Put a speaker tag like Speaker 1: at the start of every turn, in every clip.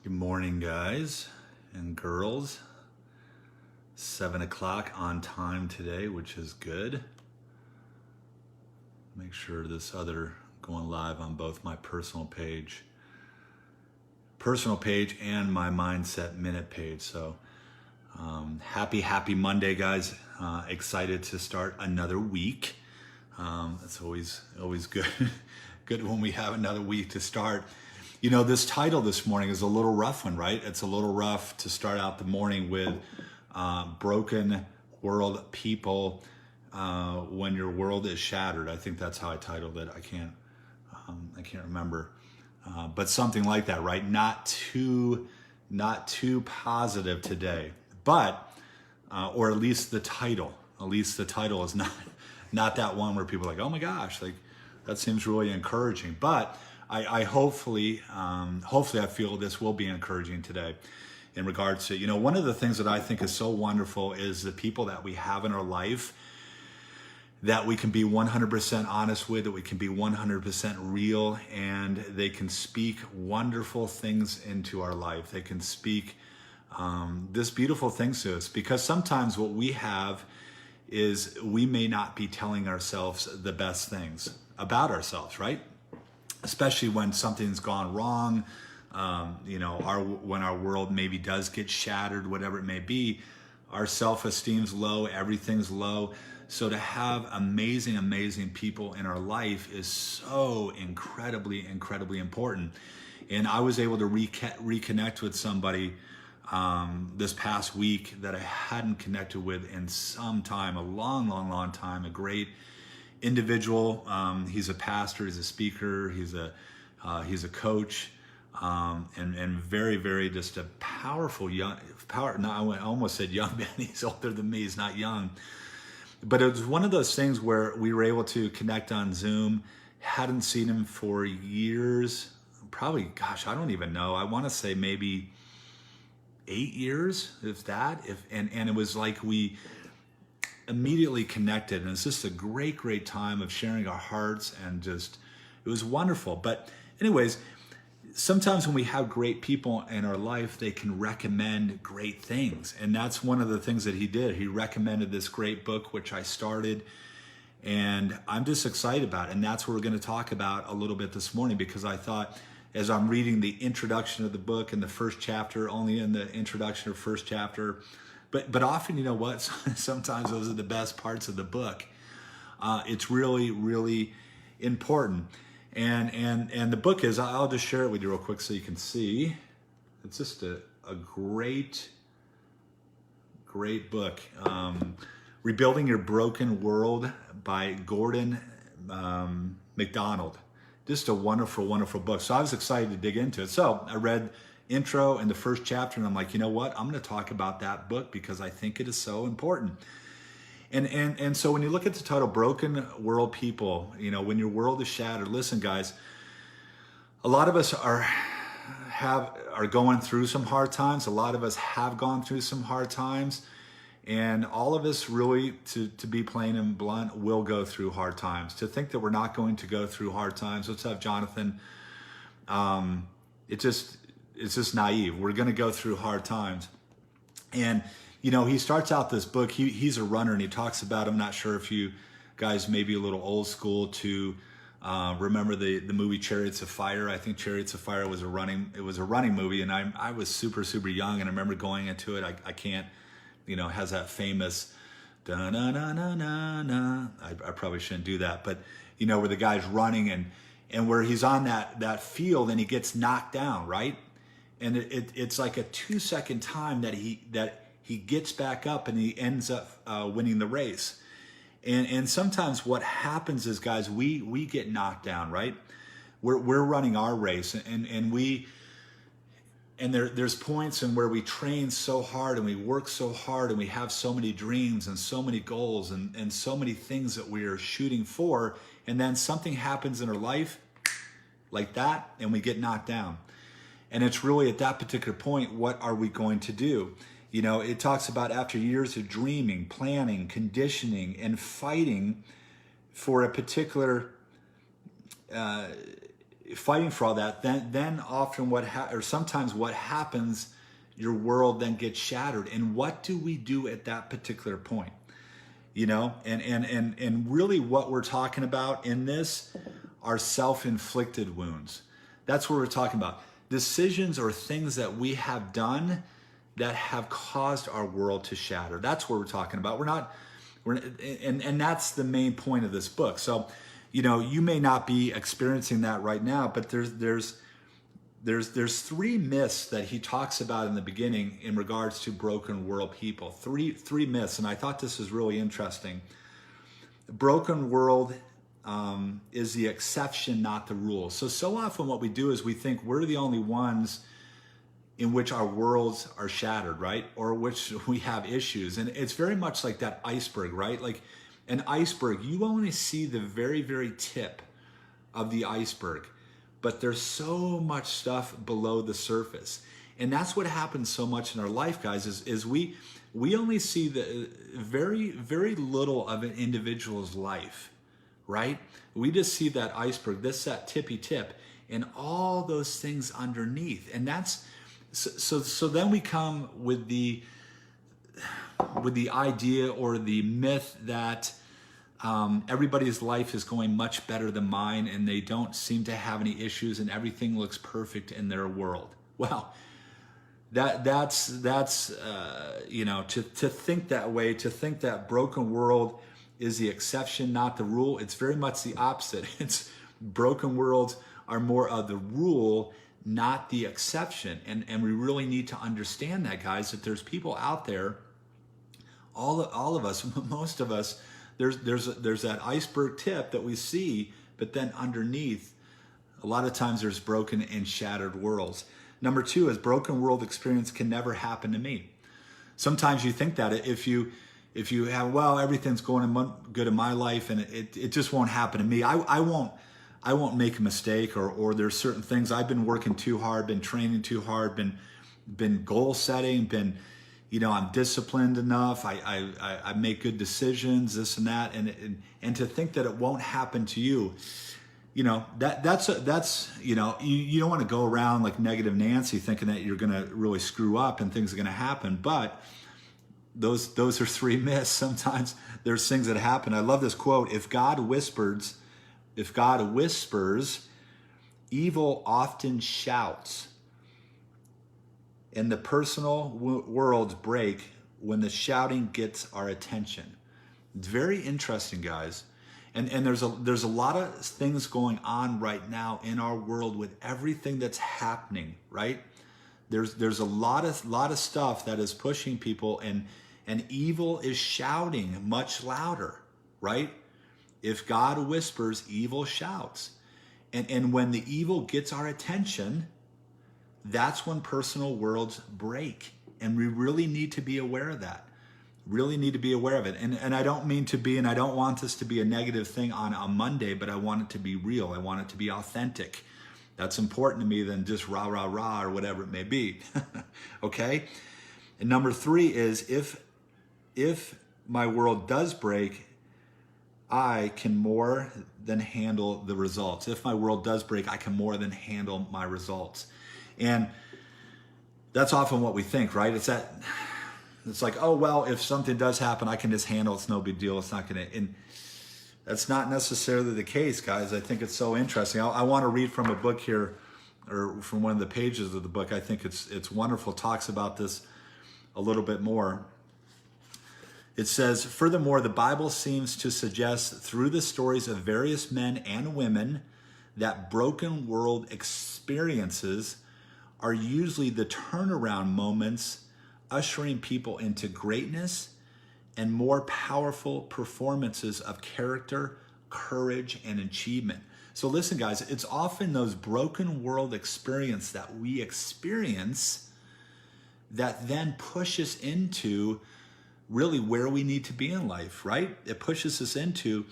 Speaker 1: Good morning, guys and girls. 7 o'clock on time today, which is good. Make sure this other going live on both my personal page and my Mindset Minute page. So happy Monday, guys. Excited to start another week. It's always good good when we have another week to start. You know, this title this morning is a little rough one, right? It's a little rough to start out the morning with broken world people when your world is shattered. I think that's how I titled it. I can't remember, but something like that, right? Not too positive today, but or at least the title. At least the title is not that one where people are like, oh my gosh, like that seems really encouraging. But I hopefully I feel this will be encouraging today in regards to, you know, one of the things that I think is so wonderful is the people that we have in our life that we can be 100% honest with, that we can be 100% real, and they can speak wonderful things into our life. They can speak this beautiful things to us, because sometimes what we have is we may not be telling ourselves the best things about ourselves, right? Especially when something's gone wrong, you know, when our world maybe does get shattered, whatever it may be, our self-esteem's low, everything's low. So to have amazing people in our life is so incredibly important. And I was able to reconnect with somebody this past week that I hadn't connected with in some time, a long time, a great individual. He's a pastor, he's a speaker, he's a coach, and very just a powerful I almost said young man. He's older than me, he's not young. But it was one of those things where we were able to connect on Zoom. Hadn't seen him for years, probably, gosh, I don't even know. I want to say maybe 8 years, if that. And it was like we immediately connected, and it's just a great time of sharing our hearts, and just it was wonderful. But anyways, sometimes when we have great people in our life, they can recommend great things, and that's one of the things that he did. He recommended this great book, which I started, and I'm just excited about it. And that's what we're going to talk about a little bit this morning, because I thought, as I'm reading the introduction of the book and the first chapter, only in the introduction or first chapter, but often, you know what, sometimes those are the best parts of the book. It's really important. And the book is, I'll just share it with you real quick so you can see. It's just a great book. Rebuilding Your Broken World by Gordon MacDonald. Just a wonderful book. So I was excited to dig into it. So I read intro and the first chapter, and I'm like, you know what? I'm going to talk about that book because I think it is so important. And so when you look at the title, Broken World People, you know, when your world is shattered, listen, guys, a lot of us are going through some hard times. A lot of us have gone through some hard times, and all of us really, to be plain and blunt, will go through hard times. To think that we're not going to go through hard times, let's have Jonathan. It's just naive. We're going to go through hard times. And, you know, he starts out this book. He's a runner, and he talks about, I'm not sure if you guys may be a little old school to remember the movie Chariots of Fire. I think Chariots of Fire was a running movie, and I was super young, and I remember going into it. I can't, you know, it has that famous da-na-na-na-na-na. I probably shouldn't do that, but, you know, where the guy's running and where he's on that field and he gets knocked down, right? And it's like a 2-second time that he gets back up and he ends up winning the race. And sometimes what happens is, guys, we get knocked down, right? We're running our race, and there's points in where we train so hard and we work so hard and we have so many dreams and so many goals and so many things that we are shooting for, and then something happens in our life like that and we get knocked down. And it's really at that particular point, what are we going to do? You know, it talks about after years of dreaming, planning, conditioning, and fighting for a particular fighting for all that, then often or sometimes what happens, your world then gets shattered. And what do we do at that particular point? You know, and really what we're talking about in this are self-inflicted wounds. That's what we're talking about. Decisions or things that we have done that have caused our world to shatter. That's what we're talking about. And that's the main point of this book. So, you know, you may not be experiencing that right now, but there's three myths that he talks about in the beginning in regards to broken world people. Three myths, and I thought this was really interesting. Broken world is the exception, not the rule. So often what we do is we think we're the only ones in which our worlds are shattered, right? Or which we have issues. And it's very much like that iceberg, right? Like an iceberg, you only see the very, very tip of the iceberg, but there's so much stuff below the surface. And that's what happens so much in our life, guys, is we only see the very, very little of an individual's life, right? We just see that iceberg, that tippy tip, and all those things underneath. And that's, so then we come with the idea or the myth that everybody's life is going much better than mine and they don't seem to have any issues and everything looks perfect in their world. Well, that's you know, to think that way, to think that broken world is the exception, not the rule. It's very much the opposite. It's broken worlds are more of the rule, not the exception. And we really need to understand that, guys, that there's people out there, all of us, most of us, there's that iceberg tip that we see, but then underneath, a lot of times there's broken and shattered worlds. Number two is broken world experience can never happen to me. Sometimes you think that if you have, well, everything's going good in my life and it just won't happen to me. I won't make a mistake, or there's certain things I've been working too hard, been training too hard, been goal setting, you know, I'm disciplined enough. I make good decisions, this and that, and to think that it won't happen to you, you know, that's you know, you don't want to go around like negative Nancy thinking that you're going to really screw up and things are going to happen. But those are three myths. Sometimes there's things that happen. I love this quote: If God whispers, evil often shouts. And the personal worlds break when the shouting gets our attention. It's very interesting, guys. And there's a lot of things going on right now in our world with everything that's happening, right? There's a lot of stuff that is pushing people, and evil is shouting much louder, right? If God whispers, evil shouts. And when the evil gets our attention, that's when personal worlds break. And we really need to be aware of that. Really need to be aware of it. And I don't mean to be, and I don't want this to be a negative thing on a Monday, but I want it to be real. I want it to be authentic. That's important to me than just rah, rah, rah, or whatever it may be. Okay? And number three is if my world does break, I can more than handle the results. If my world does break, I can more than handle my results. And that's often what we think, right? It's like, oh, well, if something does happen, I can just handle it. It's no big deal. It's not going to, and that's not necessarily the case, guys. I think it's so interesting. I want to read from a book here, or from one of the pages of the book. I think it's wonderful. It talks about this a little bit more. It says, furthermore, the Bible seems to suggest through the stories of various men and women that broken world experiences are usually the turnaround moments ushering people into greatness and more powerful performances of character, courage, and achievement. So listen, guys, it's often those broken world experiences that we experience that then push us into really where we need to be in life, right? It pushes us into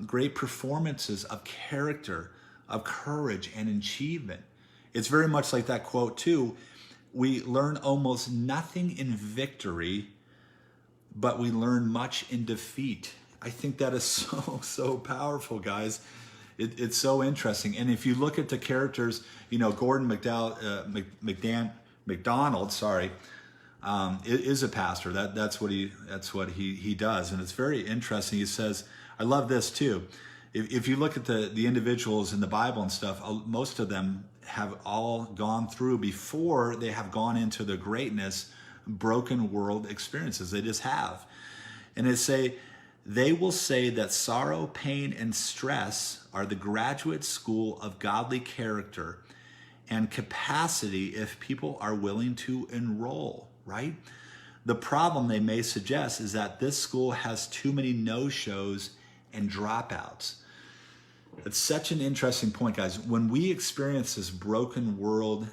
Speaker 1: great performances of character, of courage, and achievement. It's very much like that quote too. We learn almost nothing in victory, but we learn much in defeat. I think that is so powerful, guys. It's so interesting. And if you look at the characters, Gordon MacDonald, sorry, is a pastor. That's what he does, and it's very interesting. He says, I love this too. If you look at the individuals in the Bible and stuff, most of them have all gone through, before they have gone into the greatness, broken world experiences. They just have. And they will say that sorrow, pain, and stress are the graduate school of godly character and capacity if people are willing to enroll, right? The problem, they may suggest, is that this school has too many no-shows and dropouts. It's such an interesting point, guys. When we experience this broken world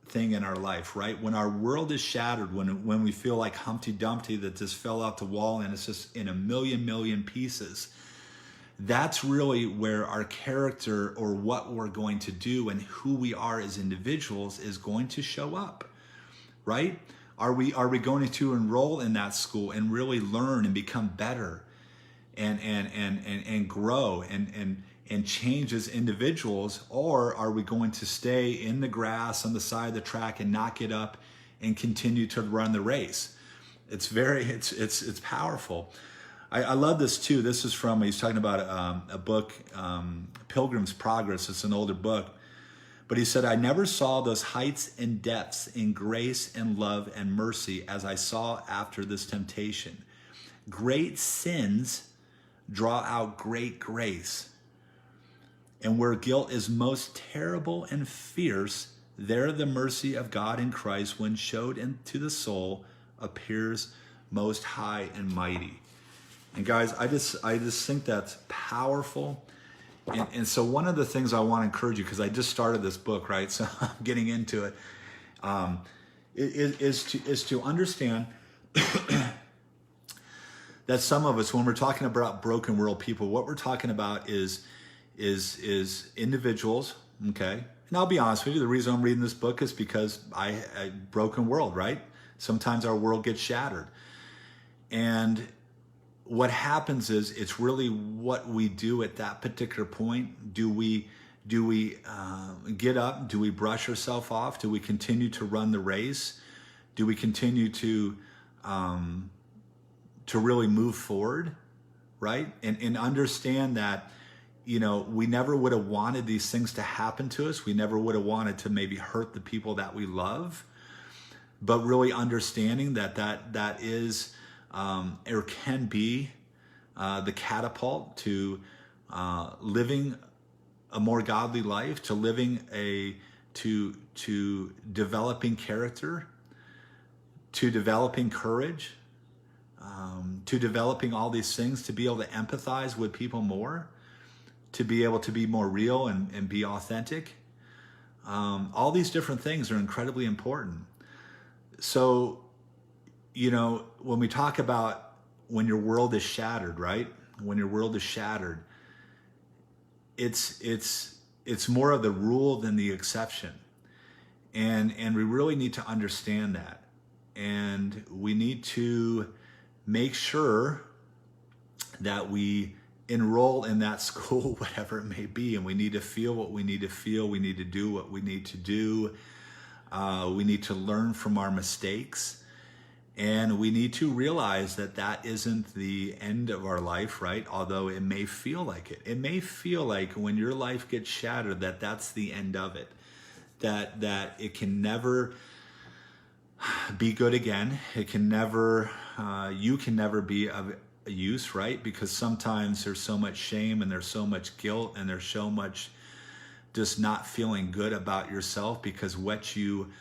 Speaker 1: thing in our life, right? When our world is shattered, when we feel like Humpty Dumpty that just fell out the wall and it's just in a million pieces, that's really where our character, or what we're going to do and who we are as individuals, is going to show up, right? Are we going to enroll in that school and really learn and become better and grow and change as individuals, or are we going to stay in the grass on the side of the track and not get up and continue to run the race? It's powerful. I love this too. This is he's talking about a book, Pilgrim's Progress. It's an older book, but he said, I never saw those heights and depths in grace and love and mercy as I saw after this temptation. Great sins draw out great grace. And where guilt is most terrible and fierce, there the mercy of God in Christ, when showed into the soul, appears most high and mighty. And guys, I just think that's powerful. And so one of the things I want to encourage you, because I just started this book, right? So I'm getting into it, is to understand that some of us, when we're talking about broken world people, what we're talking about is individuals, okay? And I'll be honest with you, the reason I'm reading this book is because I broken world, right? Sometimes our world gets shattered. And what happens is, it's really what we do at that particular point. Do we get up? Do we brush ourselves off? Do we continue to run the race? Do we continue to really move forward, right? And understand that, we never would have wanted these things to happen to us. We never would have wanted to maybe hurt the people that we love, but really understanding that is, or can be, the catapult to living a more godly life, to living to developing character, to developing courage, to developing all these things, to be able to empathize with people more, to be able to be more real and be authentic. All these different things are incredibly important. So, when we talk about when your world is shattered, right? When your world is shattered, it's more of the rule than the exception. And we really need to understand that. And we need to make sure that we enroll in that school, whatever it may be, and we need to feel what we need to feel. We need to do what we need to do. We need to learn from our mistakes, and we need to realize that isn't the end of our life, right? Although it may feel like it. It may feel like when your life gets shattered that's the end of it, that it can never be good again. It can never, you can never be of use, right? Because sometimes there's so much shame and there's so much guilt and there's so much just not feeling good about yourself, because what you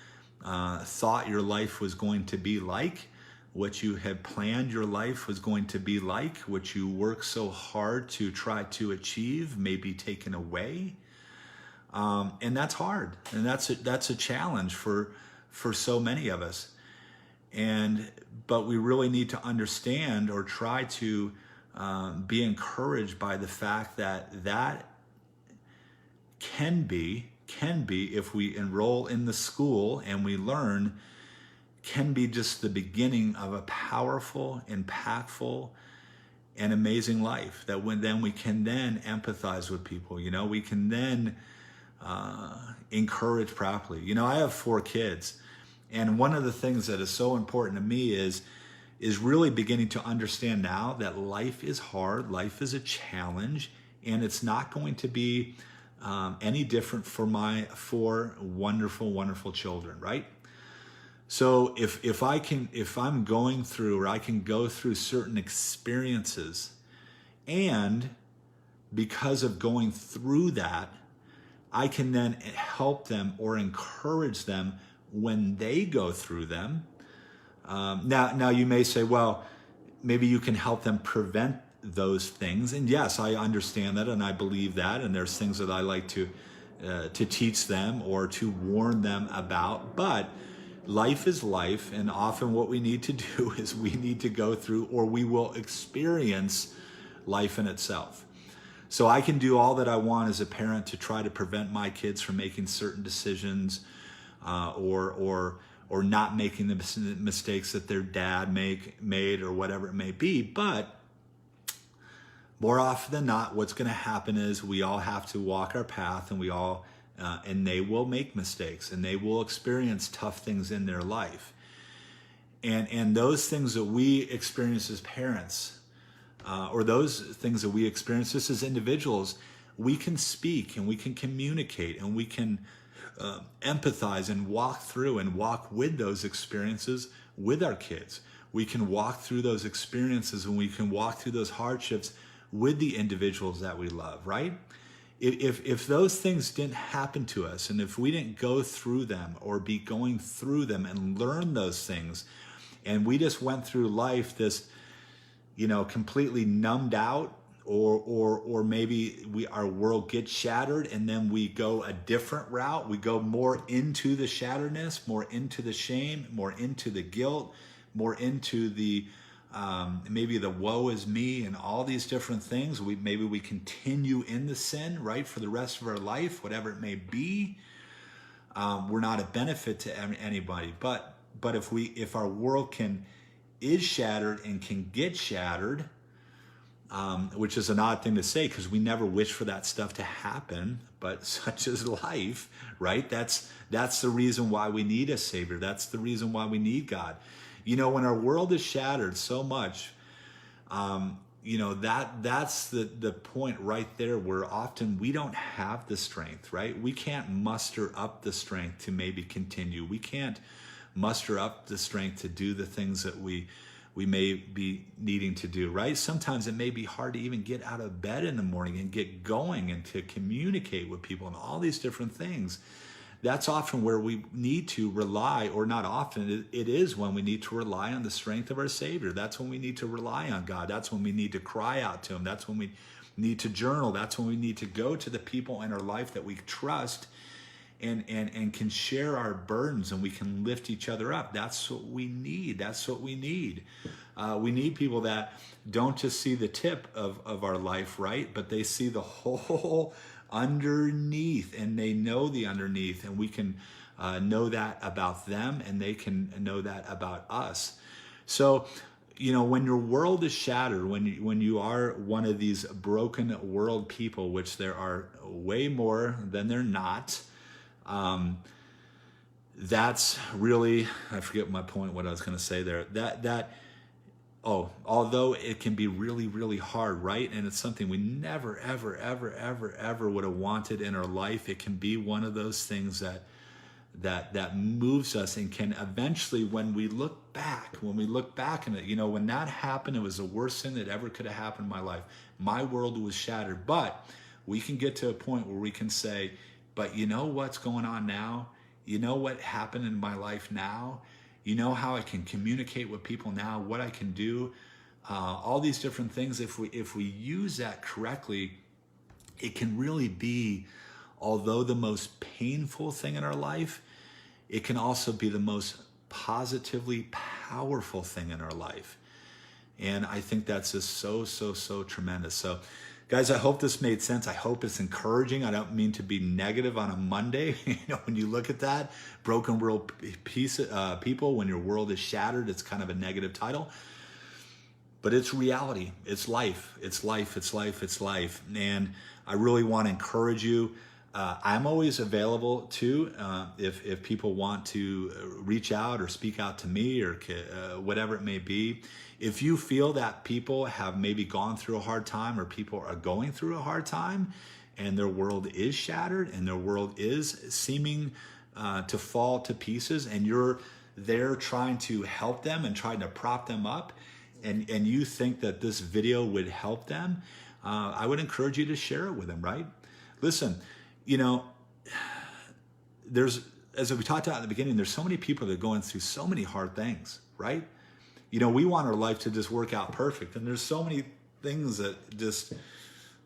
Speaker 1: thought your life was going to be like, what you had planned your life was going to be like, what you worked so hard to try to achieve may be taken away. And that's hard. And that's a challenge for so many of us. But we really need to understand, or try to be encouraged by the fact that can be, if we enroll in the school and we learn, can be just the beginning of a powerful, impactful, an amazing life, that then we can then empathize with people, we can then encourage properly. I have 4 kids, and one of the things that is so important to me is really beginning to understand now that life is hard, life is a challenge, and it's not going to be any different for my 4 wonderful, wonderful children, right? So if I'm going through, or I can go through certain experiences, and because of going through that, I can then help them or encourage them when they go through them. Now you may say, well, maybe you can help them prevent those things. And yes, I understand that, and I believe that. And there's things that I like to teach them or to warn them about. But life is life, and often what we need to do is we need to go through, or we will experience life in itself. So I can do all that I want as a parent to try to prevent my kids from making certain decisions, or not making the mistakes that their dad made, or whatever it may be. But more often than not, what's going to happen is we all have to walk our path, and we all and they will make mistakes, and they will experience tough things in their life. And those things that we experience as parents, or those things that we experience just as individuals, we can speak and we can communicate and we can empathize and walk through and walk with those experiences with our kids. We can walk through those experiences, and we can walk through those hardships with the individuals that we love, right? If those things didn't happen to us, and if we didn't go through them or be going through them and learn those things, and we just went through life this, completely numbed out, or maybe our world gets shattered, and then we go a different route. We go more into the shatteredness, more into the shame, more into the guilt, more into the maybe the woe is me and all these different things. Maybe we continue in the sin, right, for the rest of our life, whatever it may be. We're not a benefit to anybody. But if our world is shattered and can get shattered, which is an odd thing to say because we never wish for that stuff to happen, but such is life, right? That's the reason why we need a Savior. That's the reason why we need God. When our world is shattered so much, that's the point right there where often we don't have the strength, right? We can't muster up the strength to maybe continue. We can't muster up the strength to do the things that we may be needing to do, right? Sometimes it may be hard to even get out of bed in the morning and get going and to communicate with people and all these different things. That's often where we need to rely, or not often, it is when we need to rely on the strength of our Savior. That's when we need to rely on God. That's when we need to cry out to Him. That's when we need to journal. That's when we need to go to the people in our life that we trust and can share our burdens, and we can lift each other up. That's what we need. That's what we need. We need people that don't just see the tip of our life, right? But they see the whole underneath, and they know the underneath, and we can know that about them, and they can know that about us. So, when your world is shattered, when you are one of these broken world people, which there are way more than they're not, that's really, I forget my point, what I was going to say there, although it can be really, really hard, right? And it's something we never, ever, ever, ever, ever would have wanted in our life. It can be one of those things that moves us, and can eventually, when we look back and when that happened, it was the worst thing that ever could have happened in my life. My world was shattered. But we can get to a point where we can say, but you know what's going on now? You know what happened in my life now? You know how I can communicate with people now, what I can do, all these different things. If we use that correctly, it can really be, although the most painful thing in our life, it can also be the most positively powerful thing in our life. And I think that's just so, so, so tremendous. So, guys, I hope this made sense. I hope it's encouraging. I don't mean to be negative on a Monday. When you look at that, broken world people, when your world is shattered, it's kind of a negative title. but it's reality. It's life. It's life. It's life. It's life. And I really want to encourage you. I'm always available too if people want to reach out or speak out to me or whatever it may be. If you feel that people have maybe gone through a hard time or people are going through a hard time and their world is shattered and their world is seeming to fall to pieces, and you're there trying to help them and trying to prop them up, and you think that this video would help them, I would encourage you to share it with them, right? Listen, you know, as we talked about in the beginning, there's so many people that are going through so many hard things, right? You know, we want our life to just work out perfect, and there's so many things that just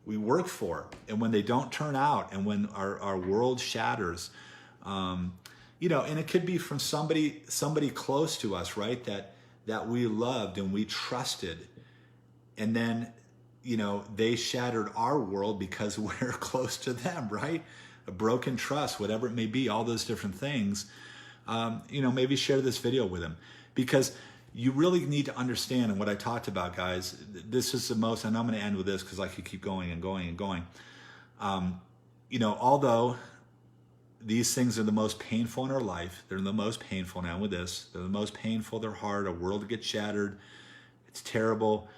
Speaker 1: we work for, and when they don't turn out, and when our world shatters, you know, and it could be from somebody close to us, right? That we loved and we trusted, and then, you know, they shattered our world because we're close to them, right? A broken trust, whatever it may be, all those different things. You know, maybe share this video with them, because you really need to understand. And what I talked about, guys, this is the most, and I'm going to end with this because I could keep going and going and going. You know, although these things are the most painful in our life, they're the most painful now with this, they're the most painful, they're hard, a world gets shattered, it's terrible.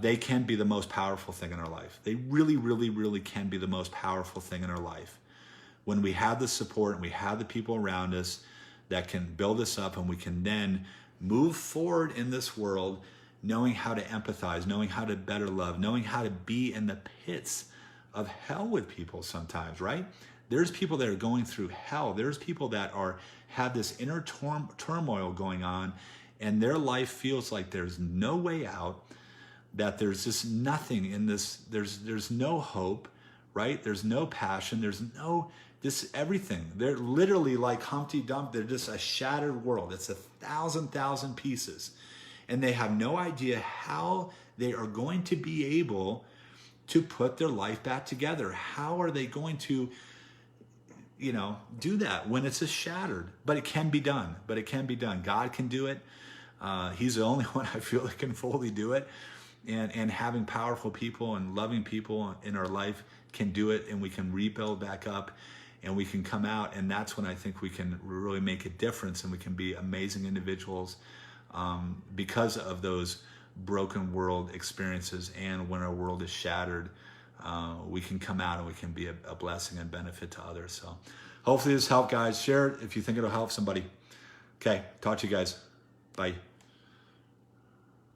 Speaker 1: They can be the most powerful thing in our life. They really, really, really can be the most powerful thing in our life. When we have the support and we have the people around us that can build us up, and we can then move forward in this world, knowing how to empathize, knowing how to better love, knowing how to be in the pits of hell with people sometimes, right? There's people that are going through hell. There's people that have this inner turmoil going on, and their life feels like there's no way out, that there's just nothing in this, there's no hope, right? There's no passion, there's no, this everything. They're literally like Humpty Dumpty, they're just a shattered world. It's 1,000 pieces. And they have no idea how they are going to be able to put their life back together. How are they going to, you know, do that when it's just shattered? But it can be done, God can do it. He's the only one I feel that can fully do it. And having powerful people and loving people in our life can do it, and we can rebuild back up, and we can come out, and that's when I think we can really make a difference, and we can be amazing individuals because of those broken world experiences. And when our world is shattered, we can come out and we can be a blessing and benefit to others. So hopefully this helped, guys. Share it if you think it'll help somebody. Okay, talk to you guys. Bye.